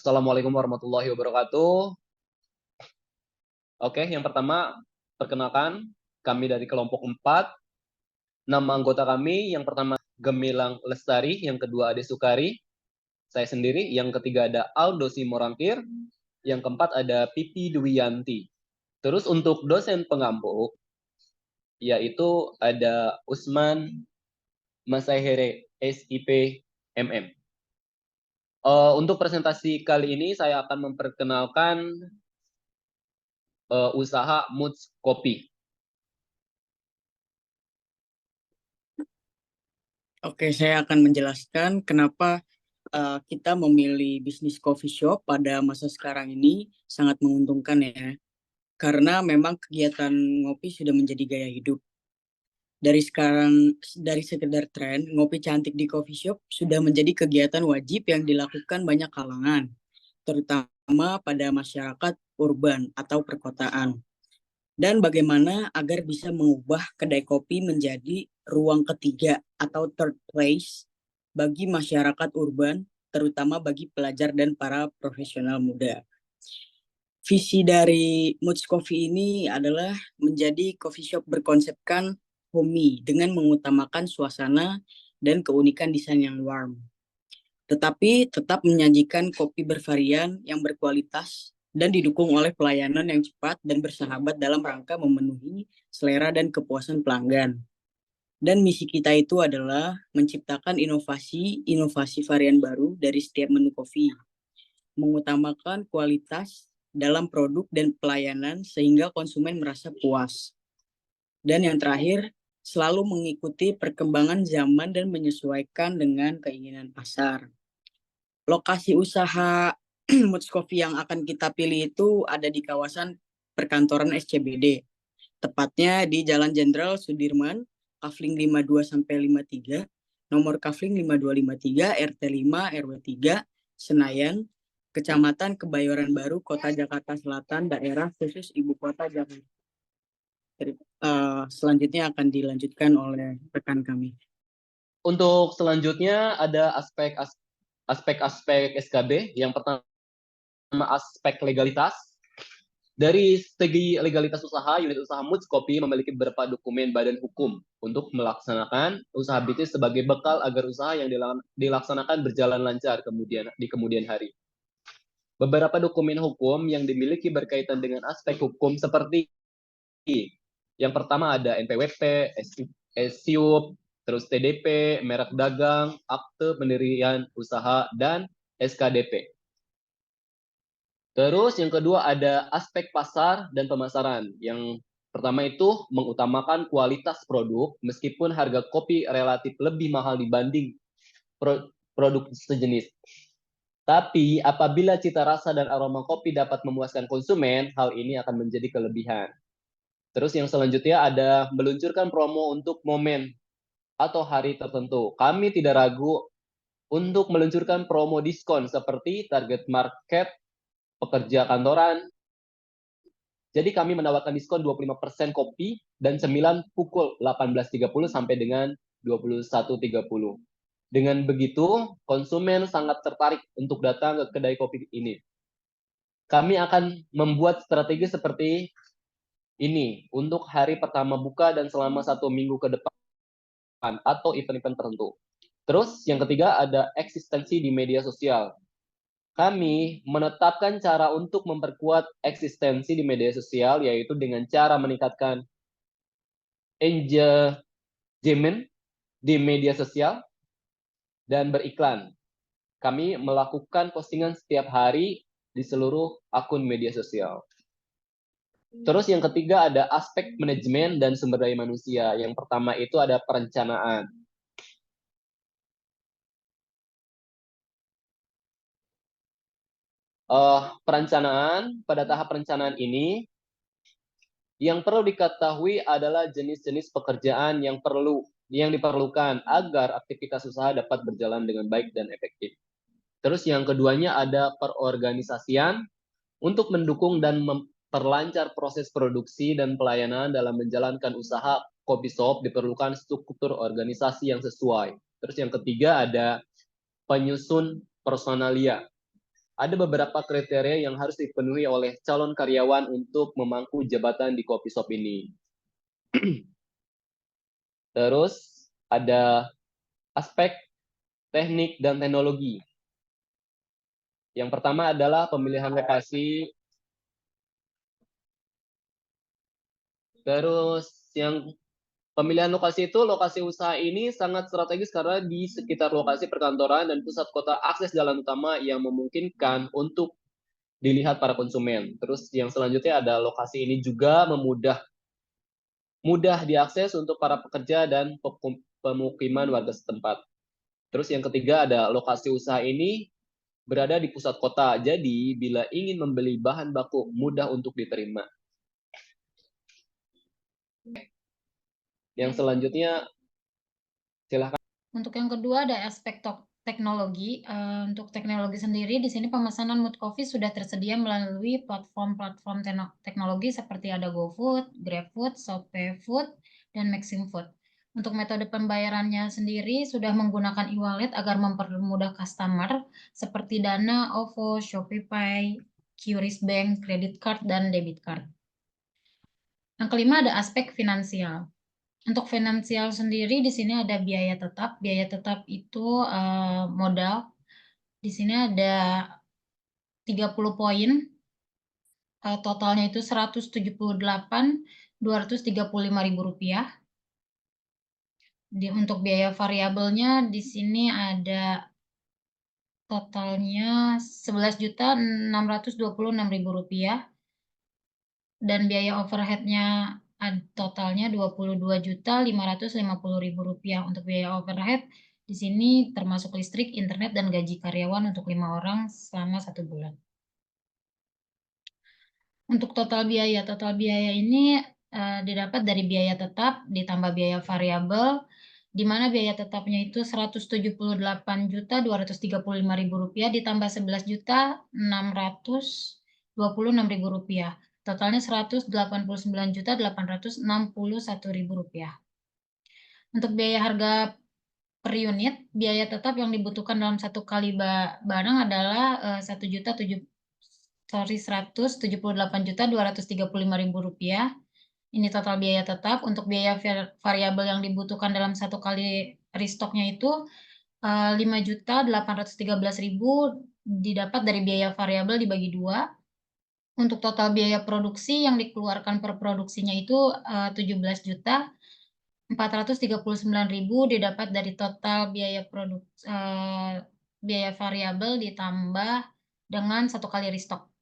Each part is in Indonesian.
Assalamualaikum warahmatullahi wabarakatuh. Oke, yang pertama, perkenalkan, kami dari kelompok 4. Nama anggota kami, yang pertama Gemilang Lestari, yang kedua Ade Sukari, saya sendiri, yang ketiga ada Aldo Simorangkir, yang keempat ada Pipi Dwiyanti. Terus untuk dosen pengampu, yaitu ada Usman Masahere, SIP MM. Untuk presentasi kali ini, saya akan memperkenalkan usaha Moods Kopi. Oke, saya akan menjelaskan kenapa kita memilih bisnis coffee shop pada masa sekarang ini sangat menguntungkan ya. Karena memang kegiatan ngopi sudah menjadi gaya hidup. Dari sekedar tren, ngopi cantik di coffee shop sudah menjadi kegiatan wajib yang dilakukan banyak kalangan, terutama pada masyarakat urban atau perkotaan. Dan bagaimana agar bisa mengubah kedai kopi menjadi ruang ketiga atau third place bagi masyarakat urban, terutama bagi pelajar dan para profesional muda. Visi dari Moods Coffee ini adalah menjadi coffee shop berkonsepkan homey dengan mengutamakan suasana dan keunikan desain yang warm. Tetapi tetap menyajikan kopi bervarian yang berkualitas dan didukung oleh pelayanan yang cepat dan bersahabat dalam rangka memenuhi selera dan kepuasan pelanggan. Dan misi kita itu adalah menciptakan inovasi varian baru dari setiap menu kopi, mengutamakan kualitas dalam produk dan pelayanan sehingga konsumen merasa puas. Dan yang terakhir, selalu mengikuti perkembangan zaman dan menyesuaikan dengan keinginan pasar. Lokasi usaha Moods Coffee yang akan kita pilih itu ada di kawasan perkantoran SCBD. Tepatnya di Jalan Jenderal Sudirman, Kafling 52 sampai 53, nomor Kafling 5253, RT 5, RW 3, Senayan, Kecamatan Kebayoran Baru, Kota Jakarta Selatan, daerah khusus Ibu Kota Jakarta. Selanjutnya akan dilanjutkan oleh rekan kami. Untuk selanjutnya ada aspek-aspek SKB. Yang pertama aspek legalitas. Dari segi legalitas usaha, unit usaha Moods Kopi memiliki beberapa dokumen badan hukum untuk melaksanakan usaha bisnis sebagai bekal agar usaha yang dilaksanakan berjalan lancar di kemudian hari. Beberapa dokumen hukum yang dimiliki berkaitan dengan aspek hukum seperti yang pertama ada NPWP, SIUP, terus TDP, merek dagang, akte pendirian usaha, dan SKDP. Terus yang kedua ada aspek pasar dan pemasaran. Yang pertama itu mengutamakan kualitas produk meskipun harga kopi relatif lebih mahal dibanding produk sejenis. Tapi apabila cita rasa dan aroma kopi dapat memuaskan konsumen, hal ini akan menjadi kelebihan. Terus yang selanjutnya ada meluncurkan promo untuk momen atau hari tertentu. Kami tidak ragu untuk meluncurkan promo diskon seperti target market, pekerja kantoran. Jadi kami menawarkan diskon 25% kopi dan cemilan pukul 18.30 sampai dengan 21.30. Dengan begitu, konsumen sangat tertarik untuk datang ke kedai kopi ini. Kami akan membuat strategi seperti ini untuk hari pertama buka dan selama 1 minggu ke depan atau event-event tertentu. Terus yang ketiga ada eksistensi di media sosial. Kami menetapkan cara untuk memperkuat eksistensi di media sosial, yaitu dengan cara meningkatkan engagement di media sosial dan beriklan. Kami melakukan postingan setiap hari di seluruh akun media sosial. Terus yang ketiga ada aspek manajemen dan sumber daya manusia. Yang pertama itu ada perencanaan. Pada tahap perencanaan ini, yang perlu diketahui adalah jenis-jenis pekerjaan yang diperlukan agar aktivitas usaha dapat berjalan dengan baik dan efektif. Terus yang keduanya ada perorganisasian untuk mendukung dan memperlancar proses produksi dan pelayanan dalam menjalankan usaha kopi shop diperlukan struktur organisasi yang sesuai. Terus yang ketiga ada penyusun personalia. ada beberapa kriteria yang harus dipenuhi oleh calon karyawan untuk memangku jabatan di coffee shop ini. Terus ada aspek teknik dan teknologi. Yang pertama adalah pemilihan lokasi. Terus yang pemilihan lokasi itu, lokasi usaha ini sangat strategis karena di sekitar lokasi perkantoran dan pusat kota akses jalan utama yang memungkinkan untuk dilihat para konsumen. Terus yang selanjutnya ada lokasi ini juga mudah diakses untuk para pekerja dan pemukiman warga setempat. Terus yang ketiga ada lokasi usaha ini berada di pusat kota, jadi bila ingin membeli bahan baku mudah untuk diterima. Yang selanjutnya silahkan. Untuk yang kedua ada aspek teknologi. Untuk teknologi sendiri di sini pemesanan Mood Coffee sudah tersedia melalui platform-platform teknologi seperti ada GoFood, GrabFood, ShopeeFood, dan Maximfood. Untuk metode pembayarannya sendiri sudah menggunakan e-wallet agar mempermudah customer seperti Dana, OVO, Shopee, QRIS Bank, credit card, dan debit card. Yang kelima ada aspek finansial. Untuk finansial sendiri di sini ada biaya tetap. Biaya tetap itu modal. Di sini ada 30 poin. Totalnya itu Rp178.235.000. Untuk biaya variabelnya di sini ada totalnya Rp11.626.000 dan biaya overheadnya totalnya Rp22.550.000. Untuk biaya overhead di sini termasuk listrik, internet, dan gaji karyawan untuk 5 orang selama 1 bulan. Untuk total biaya ini didapat dari biaya tetap ditambah biaya variabel, di mana biaya tetapnya itu Rp178.235.000 ditambah Rp11.626.000. Totalnya Rp189.861.000. Untuk biaya harga per unit, biaya tetap yang dibutuhkan dalam satu kali barang adalah Rp178.235.000. Ini total biaya tetap. Untuk biaya variabel yang dibutuhkan dalam satu kali restocknya itu Rp5.813.000 didapat dari biaya variabel dibagi 2. Untuk total biaya produksi yang dikeluarkan per produksinya itu Rp17.439.000 didapat dari total biaya variabel ditambah dengan satu kali restock.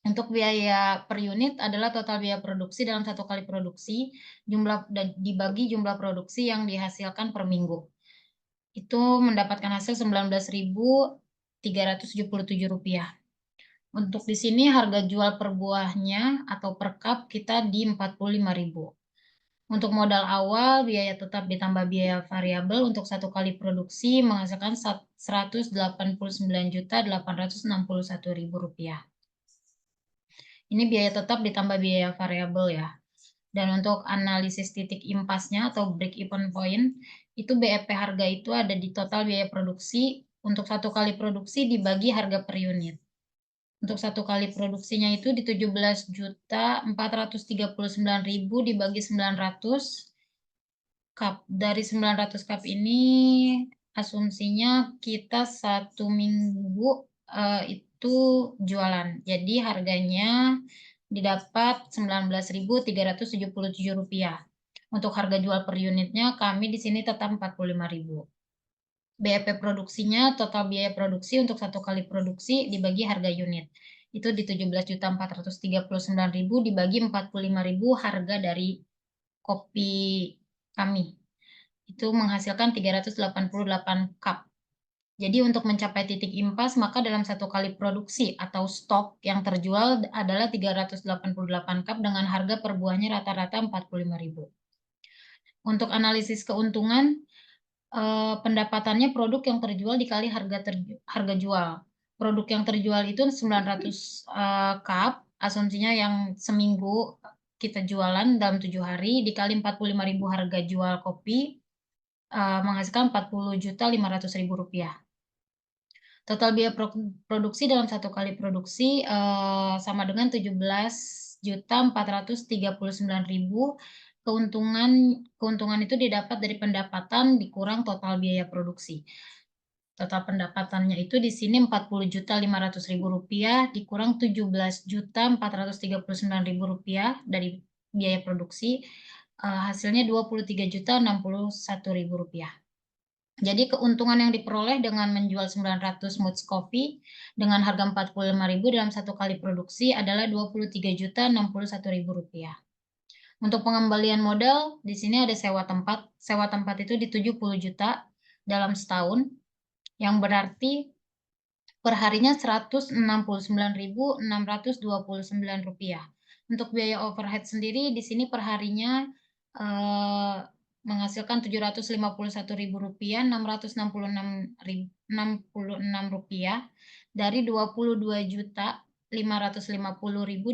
Untuk biaya per unit adalah total biaya produksi dalam satu kali produksi dibagi jumlah produksi yang dihasilkan per minggu. Itu mendapatkan hasil Rp19.377. Untuk di sini harga jual per buahnya atau per cup kita di Rp45.000. Untuk modal awal, biaya tetap ditambah biaya variabel untuk satu kali produksi menghasilkan Rp189.861.000. Ini biaya tetap ditambah biaya variabel ya. Dan untuk analisis titik impasnya atau break even point, itu BEP harga itu ada di total biaya produksi untuk satu kali produksi dibagi harga per unit. Untuk satu kali produksinya itu di Rp17.439.000 dibagi 900 cup. Dari 900 cup ini asumsinya kita 1 minggu itu jualan. Jadi harganya didapat Rp19.377. Untuk harga jual per unitnya kami di sini tetap Rp45.000. BEP produksinya, total biaya produksi untuk satu kali produksi dibagi harga unit. Itu di Rp17.439.000 dibagi Rp45.000 harga dari kopi kami. Itu menghasilkan 388 cup. Jadi untuk mencapai titik impas, maka dalam satu kali produksi atau stok yang terjual adalah 388 cup dengan harga per buahnya rata-rata Rp45.000. Untuk analisis keuntungan, pendapatannya produk yang terjual dikali harga jual. Produk yang terjual itu 900 cup, asumsinya yang seminggu kita jualan dalam 7 hari, dikali Rp45.000 harga jual kopi, menghasilkan Rp40.500.000. Total biaya produksi dalam satu kali produksi sama dengan 17.439.000. Keuntungan itu didapat dari pendapatan dikurang total biaya produksi. Total pendapatannya itu di sini 40.500.000 rupiah dikurang 17.439.000 rupiah dari biaya produksi, hasilnya 23.061.000 rupiah. Jadi keuntungan yang diperoleh dengan menjual 900 Moods Coffee dengan harga 45.000 dalam satu kali produksi adalah 23.061.000 rupiah. Untuk pengembalian modal, di sini ada sewa tempat. Sewa tempat itu di 70 juta dalam setahun, yang berarti perharinya 169.629 rupiah. Untuk biaya overhead sendiri, di sini perharinya menghasilkan 751.000 rupiah, 666 rupiah dari 22.550.000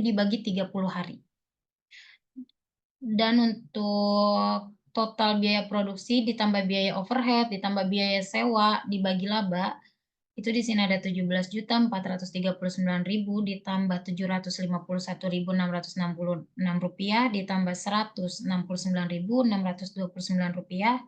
dibagi 30 hari. Dan untuk total biaya produksi ditambah biaya overhead, ditambah biaya sewa, dibagi laba, itu di sini ada 17.439.000 ditambah 751.666 rupiah ditambah 169.629 rupiah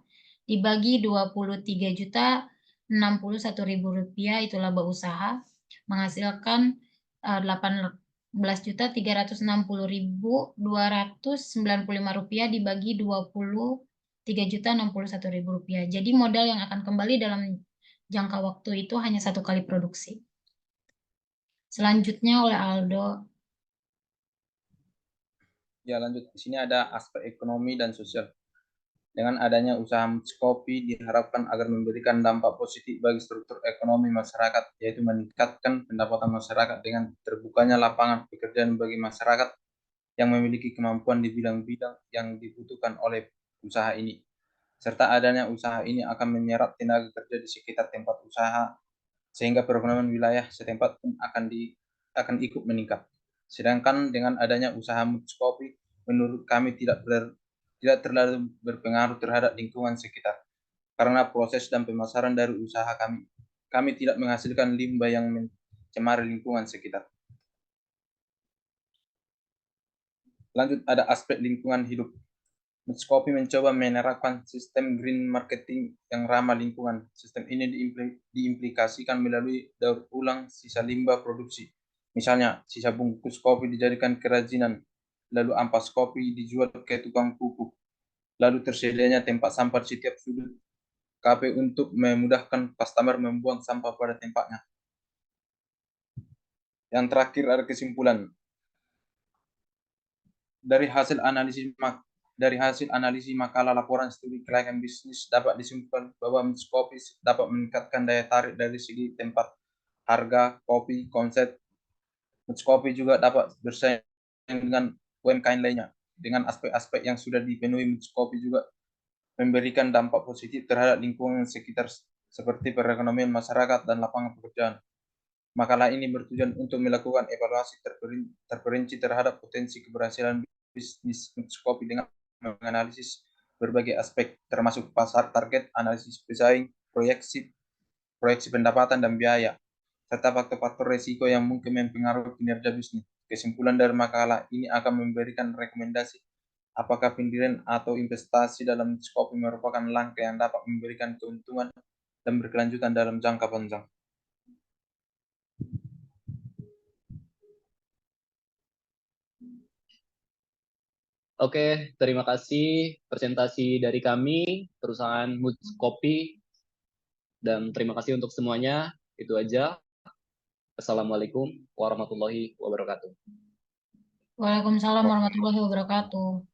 dibagi 23.061.000 rupiah, itu laba usaha, menghasilkan 18.360.295 rupiah dibagi 23.061.000 rupiah. Jadi modal yang akan kembali dalam jangka waktu itu hanya satu kali produksi. Selanjutnya oleh Aldo. Ya, lanjut. Di sini ada aspek ekonomi dan sosial. Dengan adanya usaha Moods Coffee diharapkan agar memberikan dampak positif bagi struktur ekonomi masyarakat, yaitu meningkatkan pendapatan masyarakat dengan terbukanya lapangan pekerjaan bagi masyarakat yang memiliki kemampuan di bidang-bidang yang dibutuhkan oleh usaha ini. Serta adanya usaha ini akan menyerap tenaga kerja di sekitar tempat usaha, sehingga perekonomian wilayah setempat pun akan ikut meningkat. Sedangkan dengan adanya usaha Moods Coffee, menurut kami tidak terlalu berpengaruh terhadap lingkungan sekitar, karena proses dan pemasaran dari usaha kami tidak menghasilkan limbah yang mencemari lingkungan sekitar. Lanjut, ada aspek lingkungan hidup. Moods Coffee mencoba menerapkan sistem green marketing yang ramah lingkungan. Sistem ini diimplikasikan melalui daur ulang sisa limbah produksi. Misalnya, sisa bungkus kopi dijadikan kerajinan, lalu ampas kopi dijual ke tukang pupuk, lalu tersedianya tempat sampah di setiap sudut kafe untuk memudahkan customer membuang sampah pada tempatnya. Yang terakhir ada kesimpulan. Dari hasil analisis makalah laporan studi kelayakan bisnis dapat disimpulkan bahwa Moods Coffee dapat meningkatkan daya tarik dari segi tempat, harga, kopi, konsep. Moods Coffee juga dapat bersaing dengan UMKM lainnya. Dengan aspek-aspek yang sudah dipenuhi, Moods Coffee juga memberikan dampak positif terhadap lingkungan sekitar seperti perekonomian masyarakat dan lapangan pekerjaan. Makalah ini bertujuan untuk melakukan evaluasi terperinci terhadap potensi keberhasilan bisnis Moods Coffee dengan menganalisis berbagai aspek termasuk pasar target, analisis pesaing, proyeksi pendapatan dan biaya, serta faktor-faktor risiko yang mungkin mempengaruhi kinerja bisnis. Kesimpulan dari makalah ini akan memberikan rekomendasi apakah pendirian atau investasi dalam Moods Coffee merupakan langkah yang dapat memberikan keuntungan dan berkelanjutan dalam jangka panjang. Oke, terima kasih presentasi dari kami, perusahaan Moods Coffee, dan terima kasih untuk semuanya. Itu aja. Assalamualaikum warahmatullahi wabarakatuh. Waalaikumsalam warahmatullahi wabarakatuh.